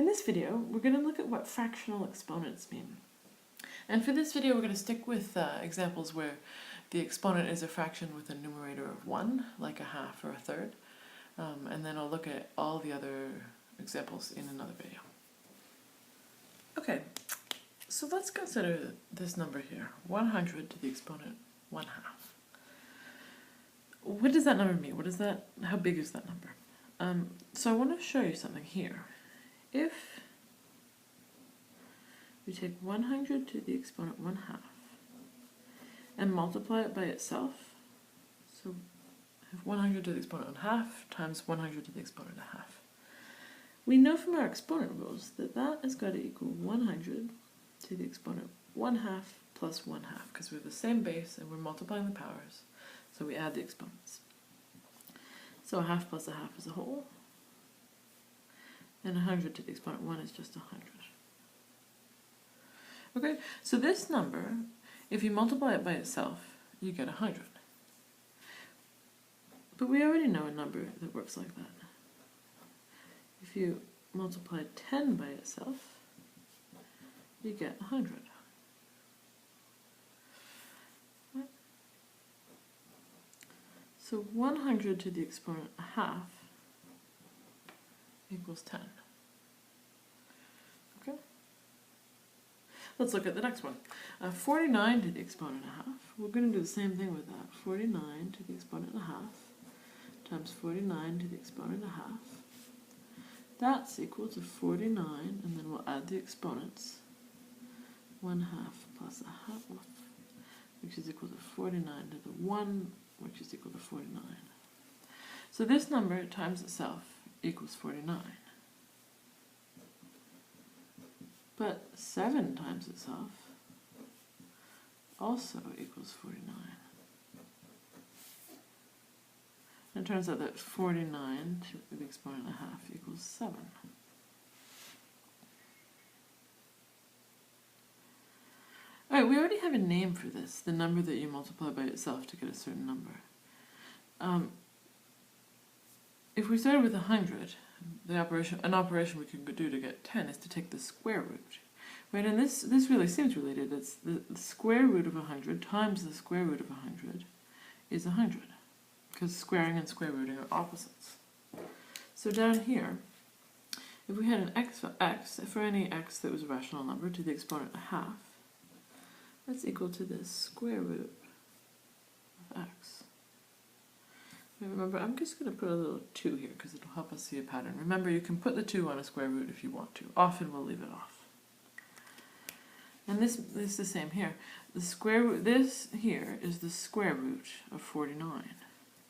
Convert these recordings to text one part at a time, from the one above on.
In this video, we're going to look at what fractional exponents mean. And for this video, we're going to stick with examples where the exponent is a fraction with a numerator of 1, like a half or a third. And then I'll look at all the other examples in another video. Okay, so let's consider this number here, 100 to the exponent 1/2. What does that number mean? How big is that number? So I want to show you something here. If we take 100 to the exponent 1/2 and multiply it by itself, so if 100 to the exponent 1/2 times 100 to the exponent 1/2, we know from our exponent rules that that has got to equal 100 to the exponent 1/2 plus 1/2, because we're the same base and we're multiplying the powers, so we add the exponents. So a half plus a half is a whole, and 100 to the exponent 1 is just 100. Okay, so this number, if you multiply it by itself, you get 100. But we already know a number that works like that. If you multiply 10 by itself, you get 100. Right? So 100 to the exponent 1/2 equals 10. Okay? Let's look at the next one. 49 to the exponent 1/2. We're going to do the same thing with that. 49 to the exponent 1/2 times 49 to the exponent 1/2. That's equal to 49, and then we'll add the exponents. 1/2 plus 1/2, which is equal to 49 to the 1, which is equal to 49. So this number times itself equals 49. But 7 times itself also equals 49. And it turns out that 49 to the exponent 1/2 equals 7. Alright, we already have a name for this, the number that you multiply by itself to get a certain number. If we started with 100, an operation we could do to get 10 is to take the square root. Right, and this really seems related. It's the square root of 100 times the square root of 100 is 100, because squaring and square rooting are opposites. So down here, if we had an x for any x that was a rational number to the exponent 1/2, that's equal to the square root of x. And remember, I'm just going to put a little 2 here because it'll help us see a pattern. Remember, you can put the 2 on a square root if you want to. Often we'll leave it off. And this is the same here. The square root, this here is the square root of 49,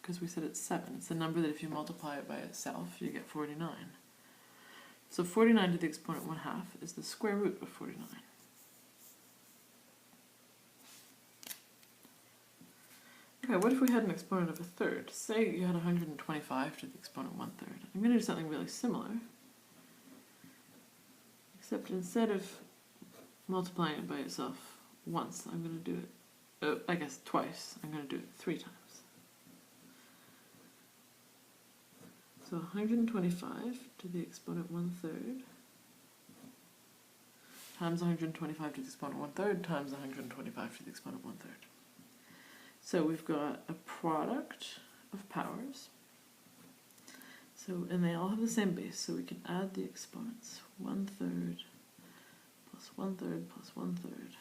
because we said it's 7. It's a number that if you multiply it by itself, you get 49. So 49 to the exponent 1/2 is the square root of 49. Okay, what if we had an exponent of a third? Say you had 125 to the exponent 1/3. I'm going to do something really similar, except instead of multiplying it by itself once, I'm going to do it, twice. I'm going to do it 3 times. So 125 to the exponent 1/3 times 125 to the exponent 1/3 times 125 to the exponent 1/3. So we've got a product of powers. And they all have the same base, so we can add the exponents. 1/3 plus 1/3 plus 1/3.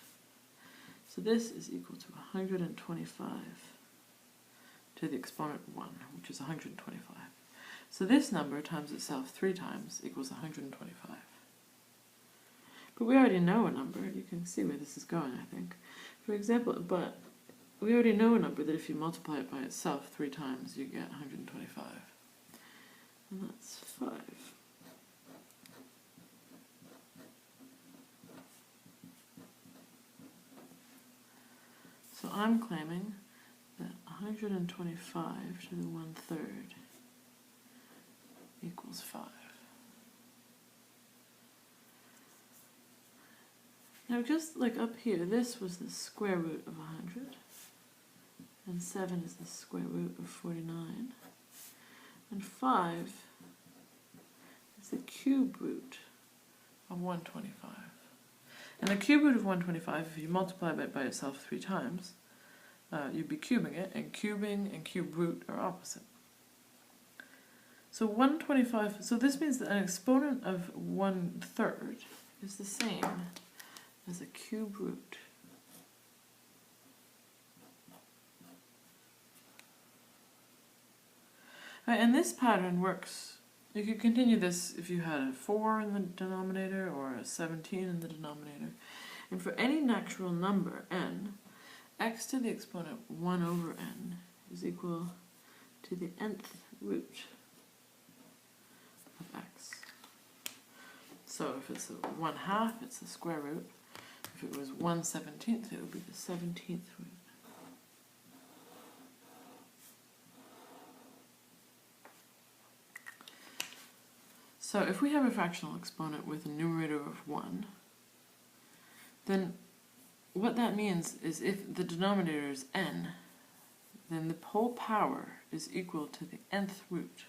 So this is equal to 125 to the exponent 1, which is 125. So this number times itself 3 times equals 125. But we already know a number. You can see where this is going, I think. For example, we already know a number that if you multiply it by itself 3 times, you get 125. And that's 5. So I'm claiming that 125 to the 1/3 equals 5. Now just like up here, this was the square root of 100. And 7 is the square root of 49. And 5 is the cube root of 125. And the cube root of 125, if you multiply it by itself 3 times, you'd be cubing it, and cubing and cube root are opposite. So 125, so this means that an exponent of 1/3 is the same as a cube root. Right, and this pattern works. You could continue this if you had a 4 in the denominator or a 17 in the denominator. And for any natural number, n, x to the exponent 1 over n is equal to the nth root of x. So if it's 1/2, it's the square root. If it was 1/17, it would be the 17th root. So if we have a fractional exponent with a numerator of 1, then what that means is if the denominator is n, then the whole power is equal to the nth root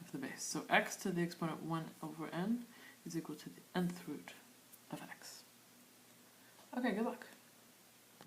of the base. So x to the exponent 1 over n is equal to the nth root of x. Okay, good luck.